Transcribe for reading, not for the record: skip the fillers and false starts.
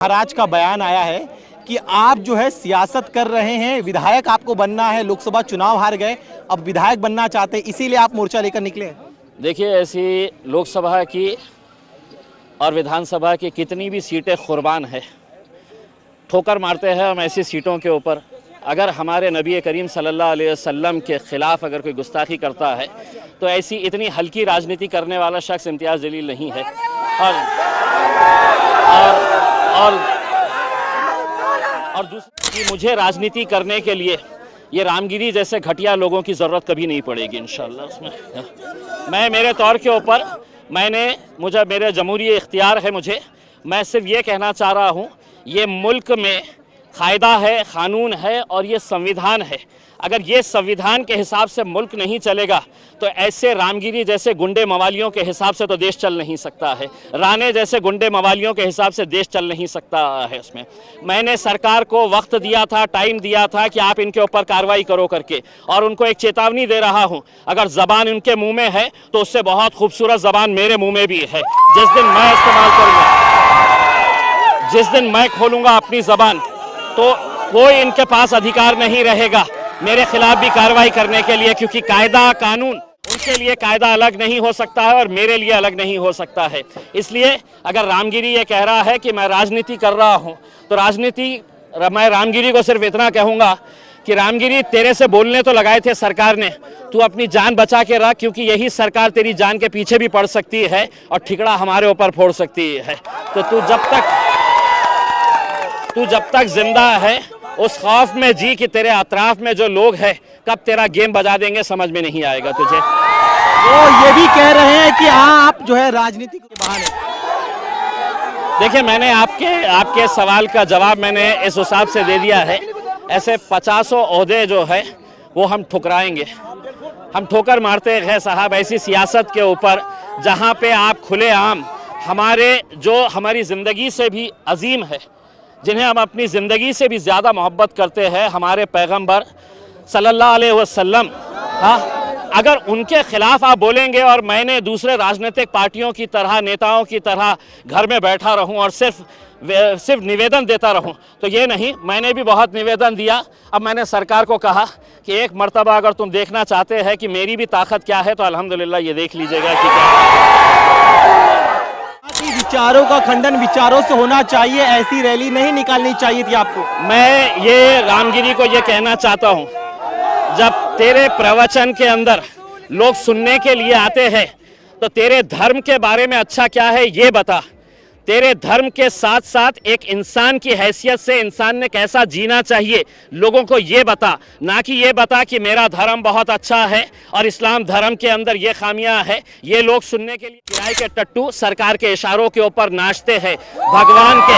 महाराज का बयान आया है कि आप जो है सियासत कर रहे हैं, विधायक आपको बनना है, लोकसभा चुनाव हार गए, अब विधायक बनना चाहते हैं, इसीलिए आप मोर्चा लेकर निकले हैं। देखिए, ऐसी लोकसभा की और विधानसभा की कितनी भी सीटें कुर्बान है, ठोकर मारते हैं हम ऐसी सीटों के ऊपर। अगर हमारे नबी करीम सल्लल्लाहु अलैहि वसल्लम के ख़िलाफ़ अगर कोई गुस्ताखी करता है तो ऐसी इतनी हल्की राजनीति करने वाला शख्स इम्तियाज़ जलील नहीं है। और दूसरी कि मुझे राजनीति करने के लिए ये रामगिरी जैसे घटिया लोगों की ज़रूरत कभी नहीं पड़ेगी इंशाअल्लाह। उसमें मैं मेरे तौर के ऊपर मुझे मेरे जमहूरी इख्तियार है, मैं सिर्फ ये कहना चाह रहा हूँ, ये मुल्क में कायदा है, क़ानून है और ये संविधान है। अगर ये संविधान के हिसाब से मुल्क नहीं चलेगा तो ऐसे रामगिरी जैसे गुंडे मवालियों के हिसाब से तो देश चल नहीं सकता है, राणे जैसे गुंडे मवालियों के हिसाब से देश चल नहीं सकता है। उसमें मैंने सरकार को वक्त दिया था, टाइम दिया था कि आप इनके ऊपर कार्रवाई करो करके, और उनको एक चेतावनी दे रहा हूँ, अगर ज़बान उनके मुँह में है तो उससे बहुत खूबसूरत ज़बान मेरे मुँह में भी है। जिस दिन मैं इस्तेमाल करूँगा, जिस दिन मैं खोलूँगा अपनी ज़बान, तो कोई इनके पास अधिकार नहीं रहेगा मेरे खिलाफ भी कार्रवाई करने के लिए, क्योंकि कायदा कानून उनके लिए कायदा अलग नहीं हो सकता है और मेरे लिए अलग नहीं हो सकता है। इसलिए अगर रामगिरी ये कह रहा है कि मैं राजनीति कर रहा हूँ, तो मैं रामगिरी को सिर्फ इतना कहूँगा कि रामगिरी, तेरे से बोलने तो लगाए थे सरकार ने, तू अपनी जान बचा के रख, क्योंकि यही सरकार तेरी जान के पीछे भी पड़ सकती है और ठिकड़ा हमारे ऊपर फोड़ सकती है। तो तू जब तक जिंदा है उस खौफ में जी कि तेरे अतराफ में जो लोग हैं कब तेरा गेम बजा देंगे, समझ में नहीं आएगा तुझे। वो ये भी कह रहे हैं कि आप जो है राजनीति के बहाने। देखिए, मैंने आपके सवाल का जवाब मैंने इस हिसाब से दे दिया है। ऐसे 50 ओहदे जो है वो हम ठुकराएंगे, हम ठोकर मारते हैं साहब ऐसी सियासत के ऊपर, जहाँ पे आप खुलेआम हमारी ज़िंदगी से भी अजीम है, जिन्हें हम अपनी ज़िंदगी से भी ज़्यादा मोहब्बत करते हैं, हमारे पैगंबर सल्लल्लाहु अलैहि वसल्लम, अगर उनके ख़िलाफ़ आप बोलेंगे और मैंने दूसरे राजनीतिक पार्टियों की तरह, नेताओं की तरह घर में बैठा रहूं और सिर्फ निवेदन देता रहूं, तो ये नहीं। मैंने भी बहुत निवेदन दिया। अब मैंने सरकार को कहा कि एक मर्तबा अगर तुम देखना चाहते हैं कि मेरी भी ताकत क्या है, तो अल्हम्दुलिल्लाह ये देख लीजिएगा कि क्या। विचारों का खंडन विचारों से होना चाहिए, ऐसी रैली नहीं निकालनी चाहिए थी आपको। मैं ये रामगिरी को ये कहना चाहता हूँ, जब तेरे प्रवचन के अंदर लोग सुनने के लिए आते हैं तो तेरे धर्म के बारे में अच्छा क्या है ये बता। तेरे धर्म के साथ साथ एक इंसान की हैसियत से इंसान ने कैसा जीना चाहिए लोगों को ये बता, ना कि ये बता कि मेरा धर्म बहुत अच्छा है और इस्लाम धर्म के अंदर ये खामियां है। ये लोग सुनने के लिए किराए के टट्टू सरकार के इशारों के ऊपर नाचते हैं, भगवान के